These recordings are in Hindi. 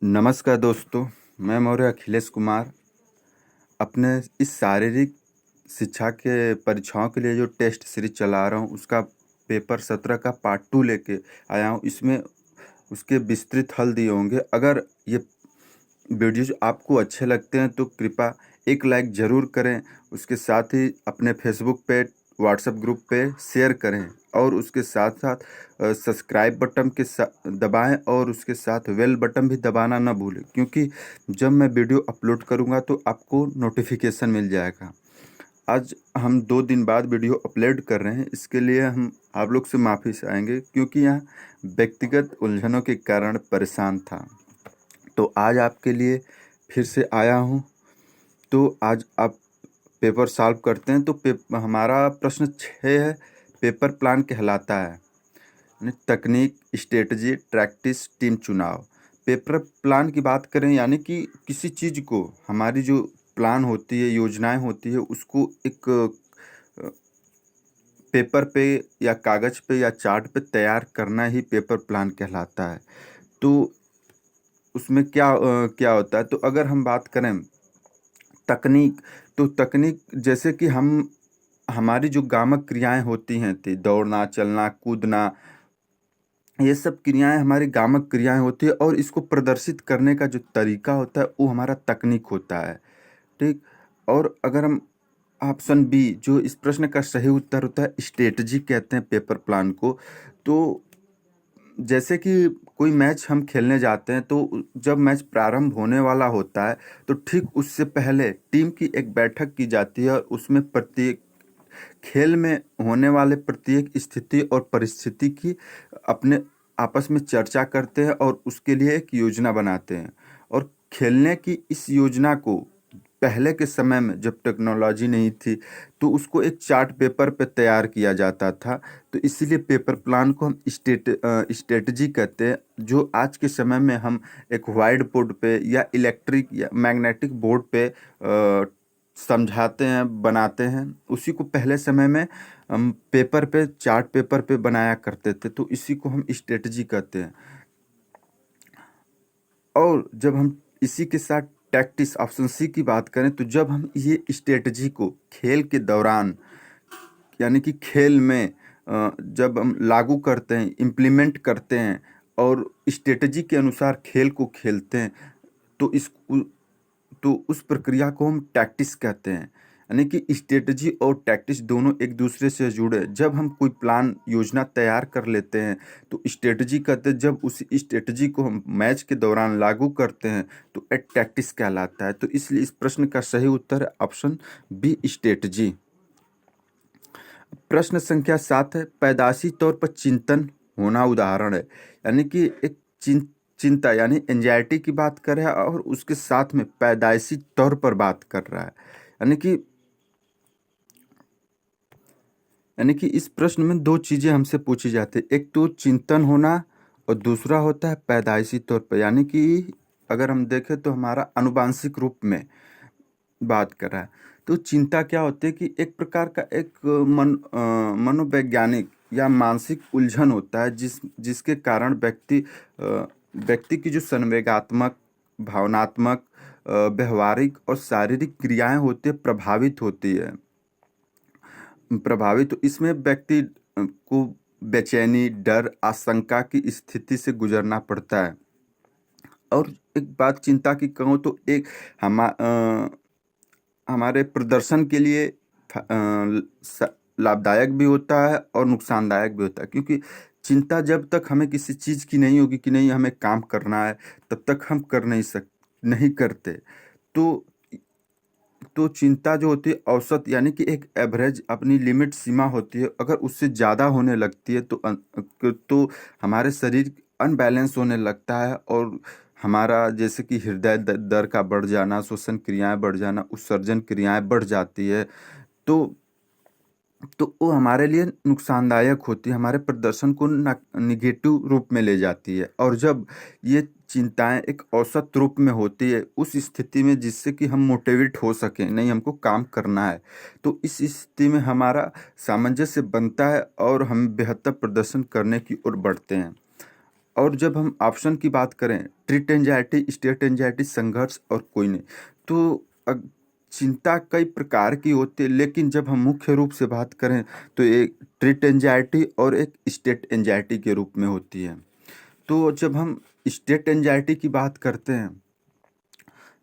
नमस्कार दोस्तों, मैं मौर्य अखिलेश कुमार अपने इस शारीरिक शिक्षा के परीक्षाओं के लिए जो टेस्ट सीरीज चला रहा हूँ उसका पेपर 17 का पार्ट 2 लेके आया हूँ। इसमें उसके विस्तृत हल दिए होंगे। अगर ये वीडियोज आपको अच्छे लगते हैं तो कृपया एक लाइक ज़रूर करें। उसके साथ ही अपने फेसबुक पे, व्हाट्सएप ग्रुप पे शेयर करें और उसके साथ साथ सब्सक्राइब बटन के दबाएं और उसके साथ बेल बटन भी दबाना ना भूलें, क्योंकि जब मैं वीडियो अपलोड करूंगा तो आपको नोटिफिकेशन मिल जाएगा। आज हम 2 दिन बाद वीडियो अपलोड कर रहे हैं, इसके लिए हम आप लोग से माफ़ी चाहेंगे क्योंकि यहाँ व्यक्तिगत उलझनों के कारण परेशान था। तो आज आपके लिए फिर से आया हूँ। तो आज आप पेपर सॉल्व करते हैं। तो हमारा प्रश्न 6 है, पेपर प्लान कहलाता है यानी तकनीक, स्ट्रेटजी, प्रैक्टिस, टीम चुनाव। पेपर प्लान की बात करें यानी कि किसी चीज़ को, हमारी जो प्लान होती है, योजनाएं होती है, उसको एक पेपर पे या कागज़ पे या चार्ट पे तैयार करना ही पेपर प्लान कहलाता है। तो उसमें क्या होता है, तो अगर हम बात करें तकनीक, तो तकनीक जैसे कि हम हमारी जो गामक क्रियाएं होती हैं थी, दौड़ना, चलना, कूदना, ये सब क्रियाएं हमारी गामक क्रियाएं होती है और इसको प्रदर्शित करने का जो तरीका होता है वो हमारा तकनीक होता है। ठीक। और अगर हम ऑप्शन बी, जो इस प्रश्न का सही उत्तर होता है, स्ट्रेटजी कहते हैं पेपर प्लान को। तो जैसे कि कोई मैच हम खेलने जाते हैं तो जब मैच प्रारंभ होने वाला होता है तो ठीक उससे पहले टीम की एक बैठक की जाती है और उसमें प्रत्येक खेल में होने वाले प्रत्येक स्थिति और परिस्थिति की अपने आपस में चर्चा करते हैं और उसके लिए एक योजना बनाते हैं। और खेलने की इस योजना को पहले के समय में जब टेक्नोलॉजी नहीं थी तो उसको एक चार्ट पेपर पे तैयार किया जाता था। तो इसीलिए पेपर प्लान को हम स्ट्रेटजी कहते हैं, जो आज के समय में हम एक वाइट बोर्ड पे या इलेक्ट्रिक या मैग्नेटिक बोर्ड पे समझाते हैं, बनाते हैं। उसी को पहले समय में हम पेपर पे, चार्ट पेपर पे बनाया करते थे, तो इसी को हम स्ट्रेटजी कहते हैं। और जब हम इसी के साथ टैक्टिस, ऑप्शन सी की बात करें, तो जब हम ये स्ट्रेटजी को खेल के दौरान यानी कि खेल में जब हम लागू करते हैं, इम्प्लीमेंट करते हैं और स्ट्रेटजी के अनुसार खेल को खेलते हैं, तो तो उस प्रक्रिया को हम टैक्टिस कहते हैं। यानी कि स्ट्रेटजी और टैक्टिस दोनों एक दूसरे से जुड़े। जब हम कोई प्लान, योजना तैयार कर लेते हैं तो स्ट्रेटजी कहते हैं। जब उस स्ट्रेटजी को हम मैच के दौरान लागू करते हैं तो एक टैक्टिस कहलाता है। तो इसलिए इस प्रश्न का सही उत्तर है ऑप्शन बी, स्ट्रेटजी। प्रश्न संख्या 7 है, पैदाशी तौर पर चिंतन होना उदाहरण है। यानी कि एक चिंता यानी एंजाइटी की बात कर रहा है और उसके साथ में पैदाइशी तौर पर बात कर रहा है। यानी कि इस प्रश्न में दो चीजें हमसे पूछी जाती है, एक तो चिंतन होना और दूसरा होता है पैदाइशी तौर पर। यानी कि अगर हम देखें तो हमारा आनुवांशिक रूप में बात कर रहा है। तो चिंता क्या होती है कि एक प्रकार का एक मनोवैज्ञानिक या मानसिक उलझन होता है जिसके कारण व्यक्ति की जो संवेगात्मक, भावनात्मक, व्यवहारिक और शारीरिक क्रियाएं होती है प्रभावित होती है। तो इसमें व्यक्ति को बेचैनी, डर, आशंका की स्थिति से गुजरना पड़ता है। और एक बात चिंता की कहूँ तो एक हमारे प्रदर्शन के लिए लाभदायक भी होता है और नुकसानदायक भी होता है, क्योंकि चिंता जब तक हमें किसी चीज़ की नहीं होगी कि नहीं हमें काम करना है, तब तक हम कर नहीं करते। तो चिंता जो होती है औसत यानी कि एक एवरेज अपनी लिमिट सीमा होती है, अगर उससे ज़्यादा होने लगती है तो हमारे शरीर अनबैलेंस होने लगता है और हमारा जैसे कि हृदय दर का बढ़ जाना, श्वसन क्रियाएं बढ़ जाना, उत्सर्जन क्रियाएं बढ़ जाती है। तो वो हमारे लिए नुकसानदायक होती है, हमारे प्रदर्शन को निगेटिव रूप में ले जाती है। और जब ये चिंताएं एक औसत रूप में होती है, उस स्थिति में जिससे कि हम मोटिवेट हो सकें, नहीं हमको काम करना है, तो इस स्थिति में हमारा सामंजस्य बनता है और हम बेहतर प्रदर्शन करने की ओर बढ़ते हैं। और जब हम ऑप्शन की बात करें, ट्रीट एंजाइटी, स्टेट एंजाइटी, संघर्ष और कोई नहीं, तो चिंता कई प्रकार की होती है, लेकिन जब हम मुख्य रूप से बात करें तो एक ट्रीट एंजाइटी और एक स्टेट एंजाइटी के रूप में होती है। तो जब हम स्टेट एंजाइटी की बात करते हैं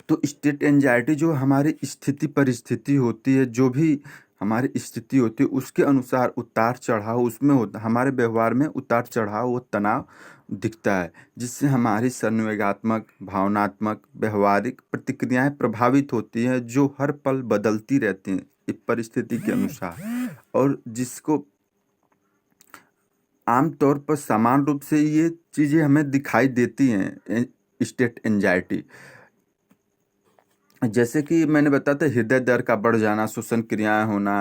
तो स्टेट एंजाइटी जो हमारी स्थिति परिस्थिति होती है, जो भी हमारी स्थिति होती है उसके अनुसार उतार चढ़ाव उसमें होता, हमारे व्यवहार में उतार चढ़ाव वो तनाव दिखता है, जिससे हमारी संवेगात्मक, भावनात्मक, व्यवहारिक प्रतिक्रियाएं प्रभावित होती हैं, जो हर पल बदलती रहती हैं इस परिस्थिति के अनुसार, और जिसको आमतौर पर समान रूप से ये चीज़ें हमें दिखाई देती हैं। स्टेट एंजाइटी जैसे कि मैंने बताया था, हृदय दर का बढ़ जाना, श्वसन क्रियाएं होना,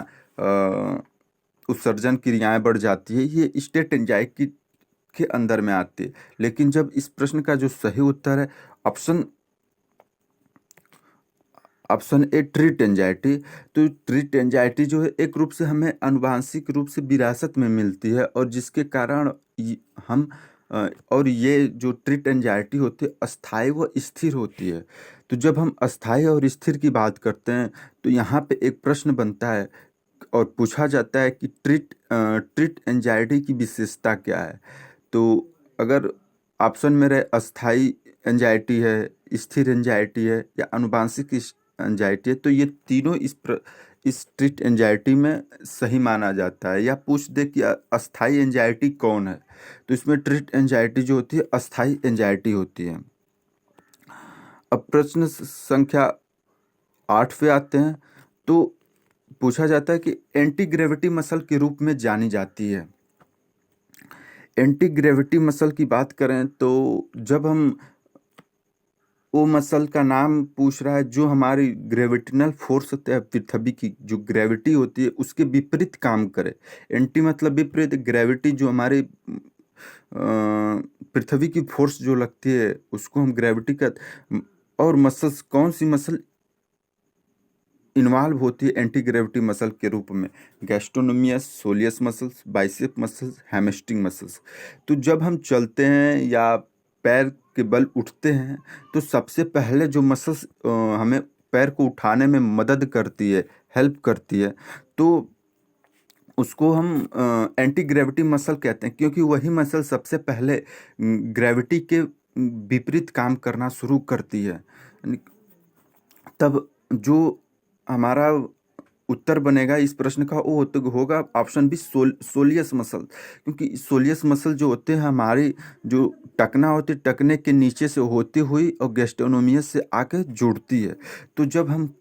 उत्सर्जन क्रियाएं बढ़ जाती है, ये स्टेट एंजाइटी के अंदर में आती है। लेकिन जब इस प्रश्न का जो सही उत्तर है option option A treat anxiety, तो ट्रीट एंजाइटी जो है एक रूप से हमें आनुवांशिक रूप से विरासत में मिलती है, और जिसके कारण हम और ये जो ट्रीट एंजाइटी होती है अस्थायी व स्थिर होती है। तो जब हम अस्थायी और स्थिर की बात करते हैं तो यहाँ पे एक प्रश्न बनता है और पूछा जाता है कि ट्रीट एंजाइटी की विशेषता क्या है। तो अगर ऑप्शन में रहे अस्थायी एंजाइटी है, स्थिर एंजाइटी है या आनुवांशिक एंजाइटी है, तो ये तीनों इस ट्रीट एंजाइटी में सही माना जाता है। या पूछ दे कि अस्थायी एंजाइटी कौन है, तो इसमें ट्रीट एंजाइटी जो होती है अस्थायी एंजाइटी होती है। अब प्रश्न संख्या 8 पे आते हैं, तो पूछा जाता है कि एंटी ग्रेविटी मसल के रूप में जानी जाती है। एंटी ग्रेविटी मसल की बात करें तो जब हम वो मसल का नाम पूछ रहा है जो हमारी ग्रेविटेशनल फोर्स होता है, पृथ्वी की जो ग्रेविटी होती है उसके विपरीत काम करे। एंटी मतलब विपरीत, ग्रेविटी जो हमारी पृथ्वी की फोर्स जो लगती है उसको हम ग्रेविटी का। और मसल्स, कौन सी मसल इन्वॉल्व होती है एंटी ग्रेविटी मसल के रूप में? Gastrocnemius, soleus muscles, bicep muscles, hamstring muscles. तो जब हम चलते हैं या पैर के बल उठते हैं तो सबसे पहले जो मसल्स हमें पैर को उठाने में मदद करती है, हेल्प करती है, तो उसको हम एंटी ग्रेविटी मसल कहते हैं, क्योंकि वही मसल सबसे पहले ग्रेविटी के विपरीत काम करना शुरू करती है। तब जो हमारा उत्तर बनेगा इस प्रश्न का वो होगा ऑप्शन बी, सोलियस मसल। क्योंकि सोलियस मसल जो होते हैं हमारी जो टकना होती है, टकने के नीचे से होती हुई और गैस्ट्रोनोमियस से आके जुड़ती है। तो जब हम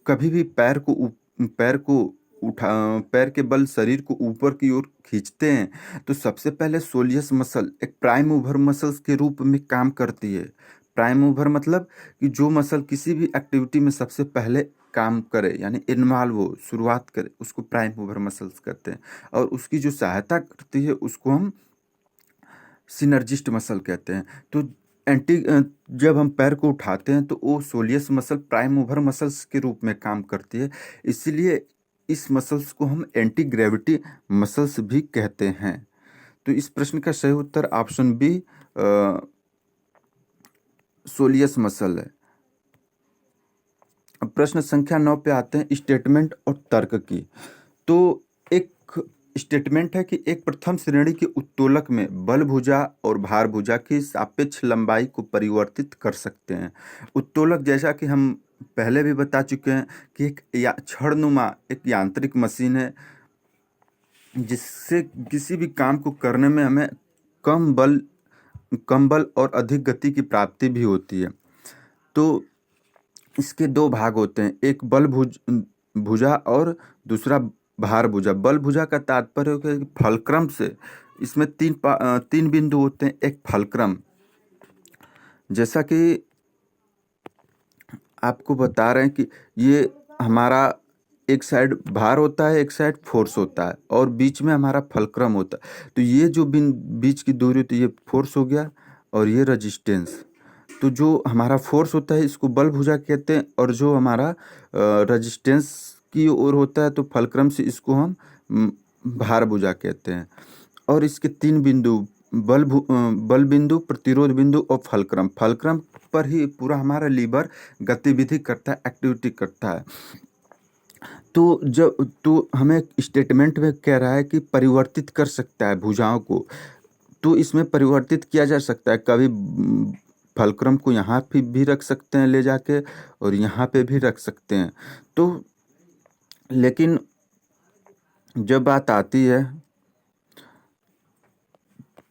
कभी भी पैर को उठा पैर के बल शरीर को ऊपर की ओर खींचते हैं तो सबसे पहले सोलियस मसल एक प्राइम मूवर मसल्स के रूप में काम करती है। प्राइम मूवर मतलब कि जो मसल किसी भी एक्टिविटी में सबसे पहले काम करे, यानी इन्वॉल्व हो, शुरुआत करे, उसको प्राइम मूवर मसल्स कहते हैं। और उसकी जो सहायता करती है उसको हम सिनर्जिस्ट मसल कहते हैं। तो जब हम पैर को उठाते हैं तो वो soleus muscle prime mover muscles के रूप में काम करती है, इसीलिए इस मसल्स को हम एंटी ग्रेविटी मसल्स भी कहते हैं। तो इस प्रश्न का सही उत्तर ऑप्शन बी, सोलियस मसल है। अब प्रश्न संख्या 9 पे आते हैं, स्टेटमेंट और तर्क की। तो एक स्टेटमेंट है कि एक प्रथम श्रेणी के उत्तोलक में बल भुजा और भार भुजा की सापेक्ष लंबाई को परिवर्तित कर सकते हैं। उत्तोलक, जैसा कि हम पहले भी बता चुके हैं कि एक छड़नुमा एक यांत्रिक मशीन है जिससे किसी भी काम को करने में हमें कम बल और अधिक गति की प्राप्ति भी होती है। तो इसके दो भाग होते हैं, एक भुजा और दूसरा भार भुजा। बल भुजा का तात्पर्य है कि फलक्रम से इसमें तीन बिंदु होते हैं। एक फलक्रम, जैसा कि आपको बता रहे हैं कि ये हमारा एक साइड भार होता है, एक साइड फोर्स होता है, और बीच में हमारा फलक्रम होता है। तो ये जो बीच की दूरी होती है ये फोर्स हो गया, और ये रजिस्टेंस। तो जो हमारा फोर्स होता है इसको बल भुजा कहते हैं, और जो हमारा रजिस्टेंस की ओर होता है तो फलक्रम से इसको हम भार भुजा कहते हैं। और इसके तीन बिंदु बल बिंदु, प्रतिरोध बिंदु और फलक्रम। फलक्रम पर ही पूरा हमारा लीवर गतिविधि करता है, एक्टिविटी करता है। तो हमें स्टेटमेंट में कह रहा है कि परिवर्तित कर सकता है भुजाओं को, तो इसमें परिवर्तित किया जा सकता है। कभी फलक्रम को यहाँ पे भी रख सकते हैं ले जाके, और यहाँ पे भी रख सकते हैं। तो लेकिन जब बात आती है,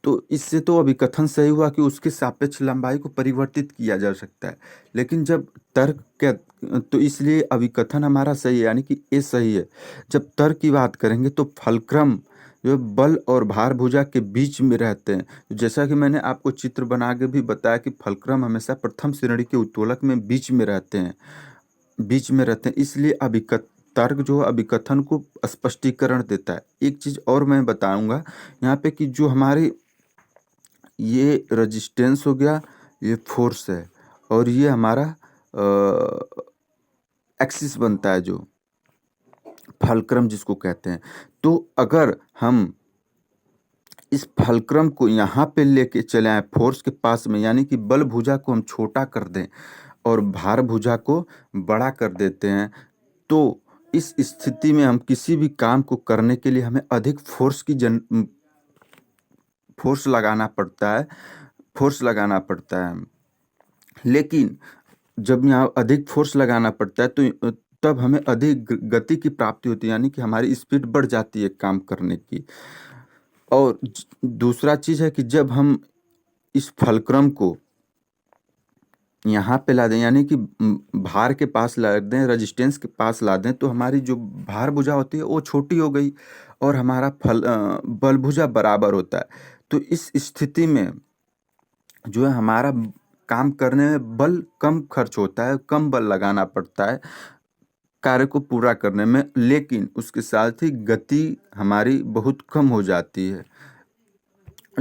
तो इससे तो अभिकथन सही हुआ कि उसके सापेक्ष लंबाई को परिवर्तित किया जा सकता है। लेकिन जब तर्क के, तो इसलिए अभिकथन हमारा सही है, यानी कि ए सही है। जब तर्क की बात करेंगे तो फलक्रम जो बल और भार भुजा के बीच में रहते हैं। जैसा कि मैंने आपको चित्र बना के भी बताया कि फलक्रम हमेशा प्रथम श्रेणी के उत्तोलक में बीच में रहते हैं, बीच में रहते हैं। इसलिए तर्क जो अभिकथन को स्पष्टीकरण देता है। एक चीज और मैं बताऊंगा यहाँ पे कि जो हमारी ये रेजिस्टेंस हो गया, ये फोर्स है, और ये हमारा एक्सिस बनता है जो फलक्रम जिसको कहते हैं। तो अगर हम इस फलक्रम को यहाँ पे लेके चले आए फोर्स के पास में, यानी कि बल भुजा को हम छोटा कर दें और भार भुजा को बड़ा कर देते हैं, तो इस स्थिति में हम किसी भी काम को करने के लिए हमें अधिक फोर्स लगाना पड़ता है। लेकिन जब यहाँ अधिक फोर्स लगाना पड़ता है तो तब हमें अधिक गति की प्राप्ति होती है, यानी कि हमारी स्पीड बढ़ जाती है काम करने की। और दूसरा चीज है कि जब हम इस फलक्रम को यहाँ पे ला दें, यानी कि भार के पास ला दें, रेजिस्टेंस के पास ला दें, तो हमारी जो भार भुजा होती है वो छोटी हो गई और हमारा बल भुजा बराबर होता है। तो इस स्थिति में जो है हमारा काम करने में बल कम खर्च होता है, कम बल लगाना पड़ता है कार्य को पूरा करने में, लेकिन उसके साथ ही गति हमारी बहुत कम हो जाती है।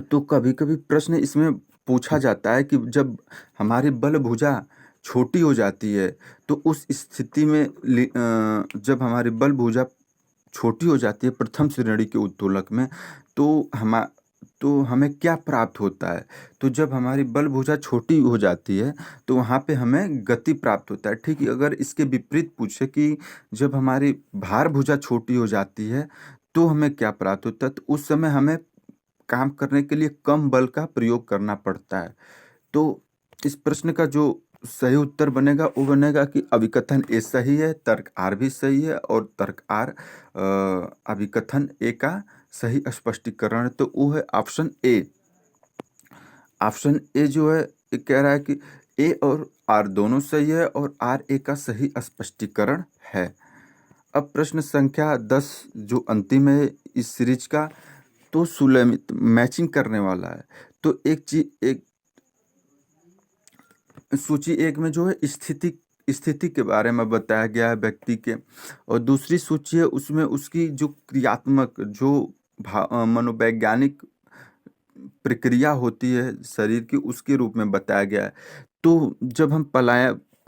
तो कभी कभी प्रश्न इसमें पूछा जाता है कि जब हमारी बल भुजा छोटी हो जाती है, तो उस स्थिति में जब हमारी बल भुजा छोटी हो जाती है प्रथम श्रेणी के उत्तोलक में, तो हमें क्या प्राप्त होता है? तो जब हमारी बल भुजा छोटी हो जाती है तो वहाँ पे हमें गति प्राप्त होता है। ठीक है, अगर इसके विपरीत पूछे कि जब हमारी भार भुजा छोटी हो जाती है तो हमें क्या प्राप्त होता है, तो उस समय हमें काम करने के लिए कम बल का प्रयोग करना पड़ता है। तो इस प्रश्न का जो सही उत्तर बनेगा वो बनेगा कि अभिकथन ए सही है, तर्क आर भी सही है, और तर्क आर अभिकथन ए का सही स्पष्टीकरण है। तो वो है ऑप्शन ए। ऑप्शन ए जो है ये कह रहा है कि ए और आर दोनों सही है और आर ए का सही स्पष्टीकरण है। अब प्रश्न संख्या 10 जो अंतिम है इस सीरीज का, तो सुलमित मैचिंग करने वाला है। तो एक सूची एक में जो है स्थिति के बारे में बताया गया है व्यक्ति के, और दूसरी सूची है उसमें उसकी जो क्रियात्मक जो मनोवैज्ञानिक प्रक्रिया होती है शरीर की, उसके रूप में बताया गया है। तो जब हम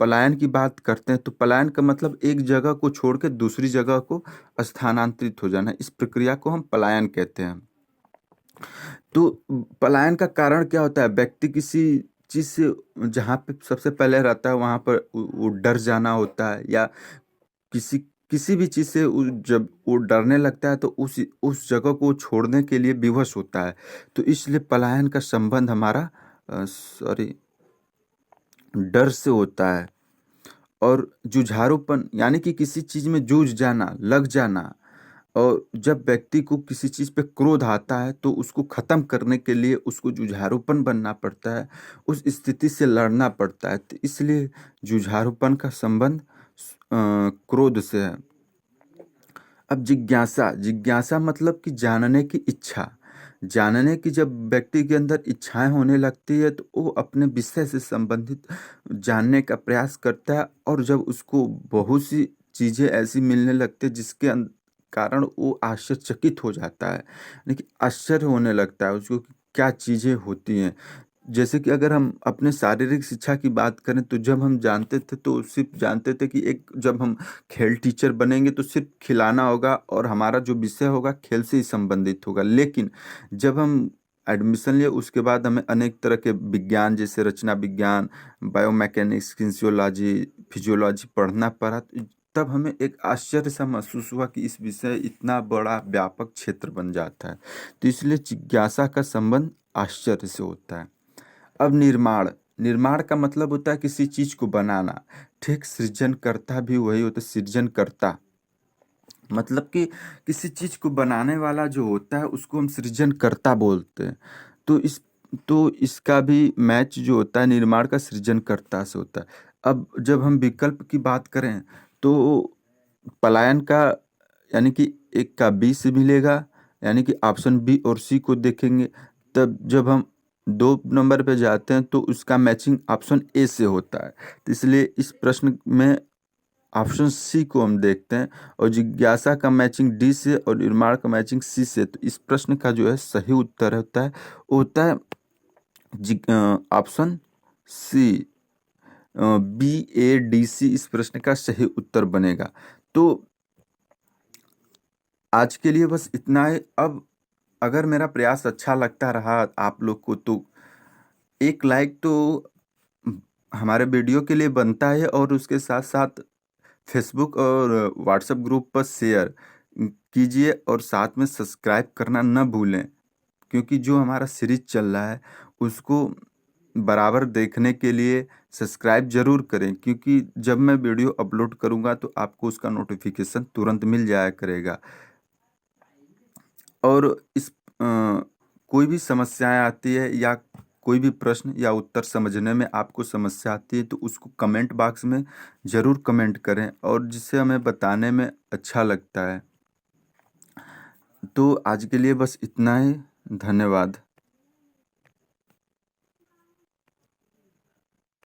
पलायन की बात करते हैं तो पलायन का मतलब एक जगह को छोड़ के दूसरी जगह को स्थानांतरित हो जाना, इस प्रक्रिया को हम पलायन कहते हैं। तो पलायन का कारण क्या होता है? व्यक्ति किसी चीज से जहाँ पे सबसे पहले रहता है वहां पर वो डर जाना होता है, या किसी भी चीज से जब वो डरने लगता है तो उस जगह को छोड़ने के लिए विवश होता है। तो इसलिए पलायन का संबंध हमारा डर से होता है। और जुझारूपन यानी कि किसी चीज में जूझ जाना, लग जाना, और जब व्यक्ति को किसी चीज पे क्रोध आता है तो उसको खत्म करने के लिए उसको जुझारूपन बनना पड़ता है, उस स्थिति से लड़ना पड़ता है। तो इसलिए जुझारूपन का संबंध क्रोध से है। अब जिज्ञासा मतलब कि जानने की इच्छा, जानने की जब व्यक्ति के अंदर इच्छाएं होने लगती है तो वो अपने विषय से संबंधित जानने का प्रयास करता है, और जब उसको बहुत सी चीजें ऐसी मिलने लगती है जिसके कारण वो आश्चर्यचकित हो जाता है, लेकिन आश्चर्य होने लगता है उसको कि क्या चीजें होती हैं। जैसे कि अगर हम अपने शारीरिक शिक्षा की बात करें तो जब हम जानते थे तो सिर्फ जानते थे कि जब हम खेल टीचर बनेंगे तो सिर्फ खिलाना होगा और हमारा जो विषय होगा खेल से ही संबंधित होगा। लेकिन जब हम एडमिशन लिए उसके बाद हमें अनेक तरह के विज्ञान जैसे रचना विज्ञान, बायोमैकेनिक्स, किन्सियोलॉजी, फिजियोलॉजी पढ़ना पड़ा। तब हमें एक आश्चर्य सा महसूस हुआ कि इस विषय इतना बड़ा व्यापक क्षेत्र बन जाता है। तो इसलिए जिज्ञासा का संबंध आश्चर्य से होता है। अब निर्माण, निर्माण का मतलब होता है किसी चीज को बनाना। ठीक, सृजनकर्ता भी वही होता है, सृजनकर्ता मतलब कि किसी चीज को बनाने वाला जो होता है उसको हम सृजनकर्ता बोलते हैं। तो इसका भी मैच जो होता है निर्माण का सृजनकर्ता से होता है। अब जब हम विकल्प की बात करें तो पलायन का यानी कि एक का बी से मिलेगा, यानी कि ऑप्शन बी और सी को देखेंगे। तब जब हम 2 नंबर पे जाते हैं तो उसका मैचिंग ऑप्शन ए से होता है। तो इसलिए इस प्रश्न में ऑप्शन सी को हम देखते हैं, और जिज्ञासा का मैचिंग डी से और निर्माण का मैचिंग सी से। तो इस प्रश्न का जो है सही उत्तर होता है वो होता है ऑप्शन सी, BADC इस प्रश्न का सही उत्तर बनेगा। तो आज के लिए बस इतना ही। अब अगर मेरा प्रयास अच्छा लगता रहा आप लोग को तो एक लाइक तो हमारे वीडियो के लिए बनता है, और उसके साथ साथ फेसबुक और व्हाट्सएप ग्रुप पर शेयर कीजिए, और साथ में सब्सक्राइब करना न भूलें, क्योंकि जो हमारा सीरीज चल रहा है उसको बराबर देखने के लिए सब्सक्राइब जरूर करें, क्योंकि जब मैं वीडियो अपलोड करूंगा तो आपको उसका नोटिफिकेशन तुरंत मिल जाया करेगा। और कोई भी समस्याएं आती है या कोई भी प्रश्न या उत्तर समझने में आपको समस्या आती है तो उसको कमेंट बॉक्स में ज़रूर कमेंट करें, और जिससे हमें बताने में अच्छा लगता है। तो आज के लिए बस इतना ही। धन्यवाद।